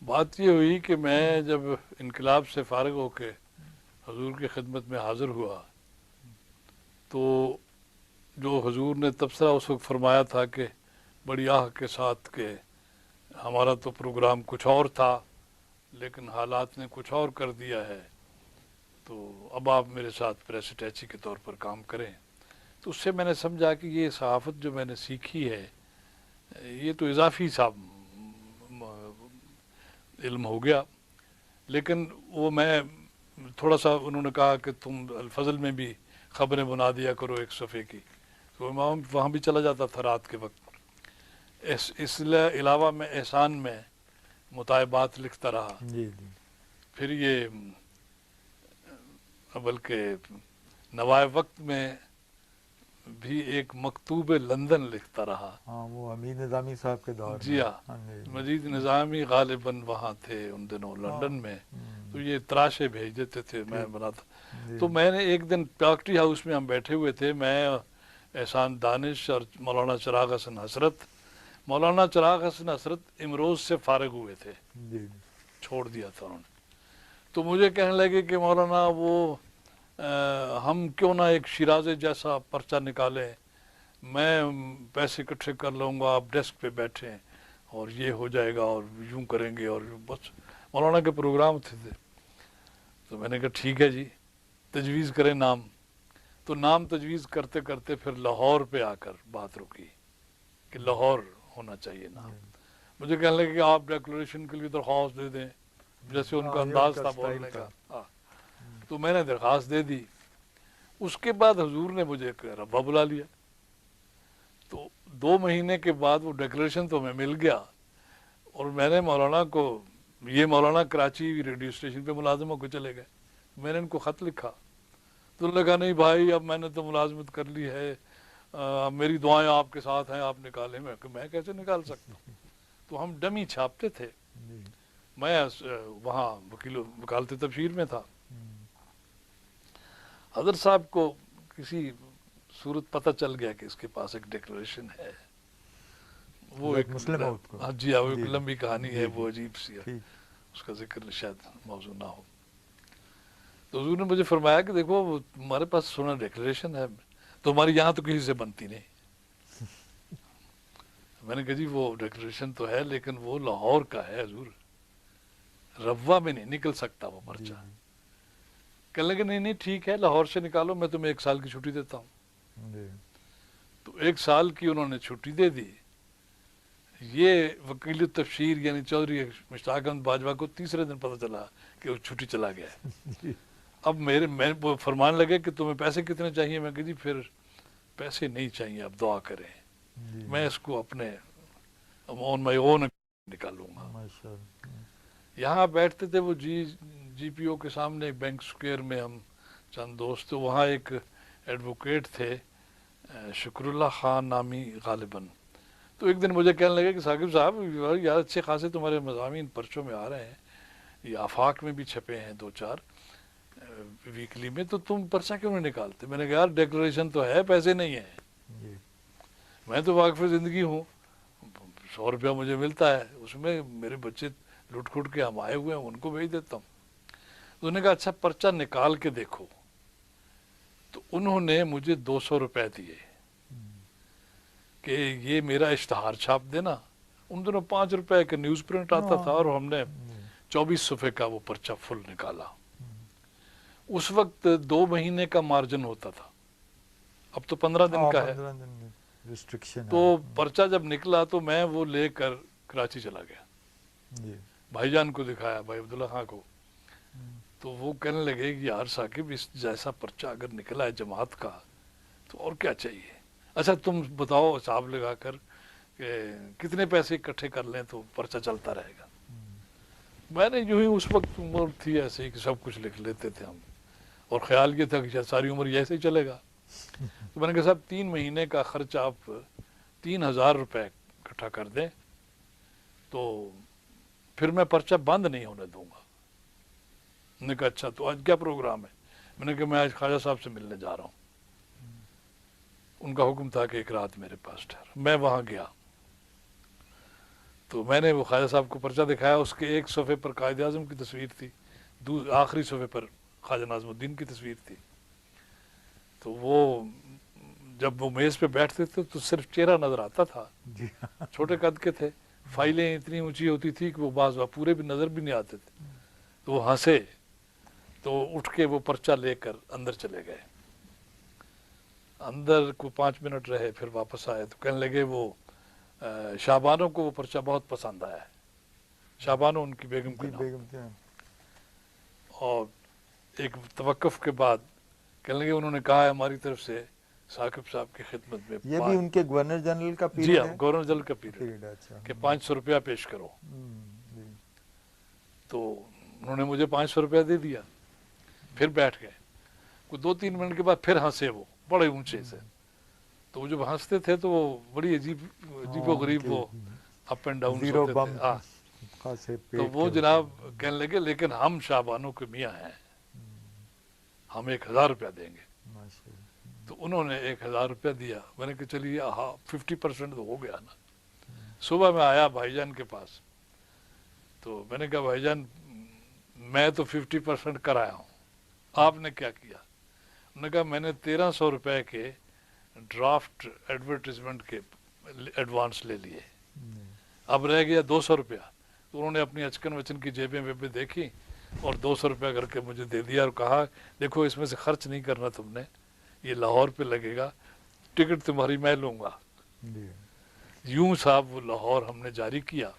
بات یہ ہوئی کہ میں جب انقلاب سے فارغ ہو کے حضور کی خدمت میں حاضر ہوا تو جو حضور نے تبصرہ اس وقت فرمایا تھا کہ بڑی آہ کے ساتھ کہ ہمارا تو پروگرام کچھ اور تھا لیکن حالات نے کچھ اور کر دیا ہے، تو اب آپ میرے ساتھ پریس اٹیچی کے طور پر کام کریں. تو اس سے میں نے سمجھا کہ یہ صحافت جو میں نے سیکھی ہے یہ تو اضافی سا علم ہو گیا، لیکن وہ میں تھوڑا سا انہوں نے کہا کہ تم الفضل میں بھی خبریں بنا دیا کرو ایک صفحے کی، تو میں وہاں بھی چلا جاتا تھا رات کے وقت. اس علاوہ میں احسان میں مطالبات لکھتا رہا. جی جی پھر یہ بلکہ نوائے وقت میں بھی ایک مکتوب لندن لکھتا رہا. ہاں، وہ حمید نظامی صاحب کے دور جی میں. ہاں، جی مجید نظامی غالباً وہاں تھے ان دنوں لندن میں، تو یہ تراشے بھیج دیتے تھے میں بناتا. تو میں نے ایک دن پاکٹی ہاؤس میں ہم بیٹھے ہوئے تھے، میں احسان دانش اور مولانا چراغ حسن حسرت. مولانا چراغ حسن حسرت امروز سے فارغ ہوئے تھے، جی چھوڑ دیا تھا انہوں نے. تو مجھے کہنے لگے کہ مولانا وہ ہم کیوں نہ ایک شیرازے جیسا پرچہ نکالیں، میں پیسے اکٹھے کر لوں گا، آپ ڈیسک پہ بیٹھیں اور یہ ہو جائے گا اور یوں کریں گے. اور بس مولانا کے پروگرام تھے. تو میں نے کہا ٹھیک ہے جی، تجویز کریں نام. تو نام تجویز کرتے کرتے پھر لاہور پہ آ کر بات رکی کہ لاہور ہونا چاہیے نام. مجھے کہنے لگے کہ آپ ڈیکلریشن کے لیے درخواست دے دیں، جیسے ان کا انداز تھا بولنے کا. تو میں نے درخواست دے دی. اس کے بعد حضور نے مجھے ایک ربا بلا لیا. تو 2 مہینے کے بعد وہ ڈیکلریشن تو میں مل گیا، اور میں نے مولانا کو، یہ مولانا کراچی ریڈیو اسٹیشن پہ ملازم ہو کے چلے گئے. میں نے ان کو خط لکھا تو انہوں نے کہا نہیں بھائی اب میں نے تو ملازمت کر لی ہے، میری دعائیں آپ کے ساتھ ہیں، آپ نکالیں. میں کیسے نکال سکتا ہوں؟ تو ہم ڈمی چھاپتے تھے. میں وہاں وکالت تبشیر میں تھا. حضرت صاحب کو کسی صورت پتہ چل گیا کہ اس کے پاس ایک ڈیکلریشن ہے. وہ ایک جی ہاں، وہ ایک لمبی کہانی ہے، وہ عجیب سی ہے، اس کا ذکر شاید موضوع نہ ہو. تو حضور نے مجھے فرمایا کہ دیکھو تمہارے پاس سونا ڈیکلریشن ہے، تو ہماری یہاں تو کسی سے بنتی نہیں. میں نے کہا جی وہ ڈیکلریشن تو ہے لیکن وہ لاہور کا ہے حضور، روا میں نہیں نکل سکتا وہ پرچہ. کہنے لگے نہیں ٹھیک ہے لاہور سے نکالو، میں تمہیں 1 سال کی چھٹی دیتا ہوں. تو 1 سال کی انہوں نے چھٹی دے دی. یہ وکیل تبشیر یعنی چودھری مشتاق احمد باجوہ کو تیسرے دن پتہ چلا کہ وہ چھٹی چلا گیا ہے. اب میں وہ فرمان لگے کہ تمہیں پیسے کتنے چاہیے. میں کہا جی پھر پیسے نہیں چاہیے، آپ دعا کریں، میں اس کو اپنے آن مائی اون نکالوں گا. یہاں بیٹھتے تھے وہ جی پی او کے سامنے بینک سکوئر میں، ہم چند دوست. تو وہاں ایک ایڈوکیٹ تھے شکر اللہ خان نامی غالباً. تو ایک دن مجھے کہنے لگے کہ ثاقب صاحب یار اچھے خاصے تمہارے مضامین پرچوں میں آ رہے ہیں، یہ آفاق میں بھی چھپے ہیں 2-4 ویکلی میں، تو تم پرچہ کیوں نہیں نکالتے؟ میں نے کہا یار ڈیکلریشن تو ہے، پیسے نہیں ہیں. میں تو واقف زندگی ہوں، 100 روپیہ مجھے ملتا ہے، اس میں میرے بچے لٹ کھٹ کے ہم آئے ہوئے ہیں ان کو بھیج دیتا ہوں. تو انہوں نے کہا اچھا پرچہ نکال کے دیکھو. تو انہوں نے مجھے 200 روپے دیے کہ یہ میرا اشتہار چھاپ دینا. ان دنوں 5 روپے کا نیوز پرنٹ آتا تھا اور ہم نے 24 صفحے کا وہ پرچہ فل نکالا. اس وقت 2 مہینے کا مارجن ہوتا تھا، اب تو 15 دن کا ہے. تو پرچہ جب نکلا تو میں وہ لے کر کراچی چلا گیا، بھائی جان کو دکھایا، بھائی عبداللہ خان کو. تو وہ کہنے لگے کہ یار ثاقب اس جیسا پرچہ اگر نکلا ہے جماعت کا تو اور کیا چاہیے. اچھا تم بتاؤ حساب لگا کر کہ کتنے پیسے اکٹھے کر لیں تو پرچہ چلتا رہے گا. میں نے یوں ہی اس وقت عمر تھی ایسے ہی کہ سب کچھ لکھ لیتے تھے ہم، اور خیال یہ تھا کہ ساری عمر یہ ایسے ہی چلے گا. تو میں نے کہا صاحب 3 مہینے کا خرچ آپ 3000 روپے اکٹھا کر دیں تو پھر میں پرچہ بند نہیں ہونے دوں گا. میں نے کہا اچھا تو آج کیا پروگرام ہے؟ میں نے کہا میں آج خواجہ صاحب سے ملنے جا رہا ہوں. ان کا حکم تھا کہ ایک رات میرے پاس ٹھہر. میں وہاں گیا تو میں نے وہ خواجہ صاحب کو پرچہ دکھایا، اس کے ایک صفحے پر قائد اعظم کی تصویر تھی، آخری صفحے پر خواجہ ناظم الدین کی تصویر تھی. تو وہ جب وہ میز پہ بیٹھتے تھے تو صرف چہرہ نظر آتا تھا، جی چھوٹے قد کے تھے، فائلیں اتنی اونچی ہوتی تھی کہ وہ بعض پورے بھی نظر بھی نہیں آتے تھے. تو وہ ہنسے تو اٹھ کے وہ پرچہ لے کر اندر چلے گئے. اندر کو 5 منٹ رہے، پھر واپس آئے تو کہنے لگے وہ شعبانوں کو وہ پرچہ بہت پسند آیا ہے. شعبانوں ان کی بیگم کا جی نام. بیگم تھے. اور ایک توقف کے بعد کہنے لگے انہوں نے کہا ہے ہماری طرف سے ثاقب صاحب کی خدمت میں یہ بھی ان کے گورنر جنرل کا جی پیریڈ ہاں ہے. گورنر جنرل کا پیریڈ پیریڈ اچھا. کہ 500 روپیہ پیش کرو. جی تو انہوں نے مجھے 500 روپیہ دے دیا، پھر بیٹھ گئے. کوئی 2-3 منٹ کے بعد پھر ہنسے وہ بڑے اونچے سے. تو وہ جب ہنستے تھے تو وہ بڑی عجیب و غریب وہ اپ اینڈ ڈاؤن زیرو ہوتے بم تھے. ہاں خاصے تو پیٹ وہ کے جناب کہنے لگے لیکن ہم شعبانوں کے میاں ہیں، ہم 1000 روپیہ دیں گے. ماشاء اللہ. تو انہوں نے 1000 روپیہ دیا. میں نے کہا چلیے 50% تو ہو گیا نا. صبح میں آیا بھائی جان کے پاس تو میں نے کہا بھائی جان میں تو 50% کرایا ہوں، آپ نے کیا کیا؟ انہوں نے کہا میں نے 1300 روپے کے ڈرافٹ ایڈورٹیزمنٹ کے ایڈوانس لے لیے، اب رہ گیا 200 روپیہ. تو انہوں نے اپنی اچکن وچن کی جیبیں ویبیں دیکھی اور 200 روپیہ کر کے مجھے دے دیا اور کہا دیکھو اس میں سے خرچ نہیں کرنا تم نے، یہ لاہور پہ لگے گا، ٹکٹ تمہاری میں لوں گا. جی یوں صاحب وہ لاہور ہم نے جاری کیا.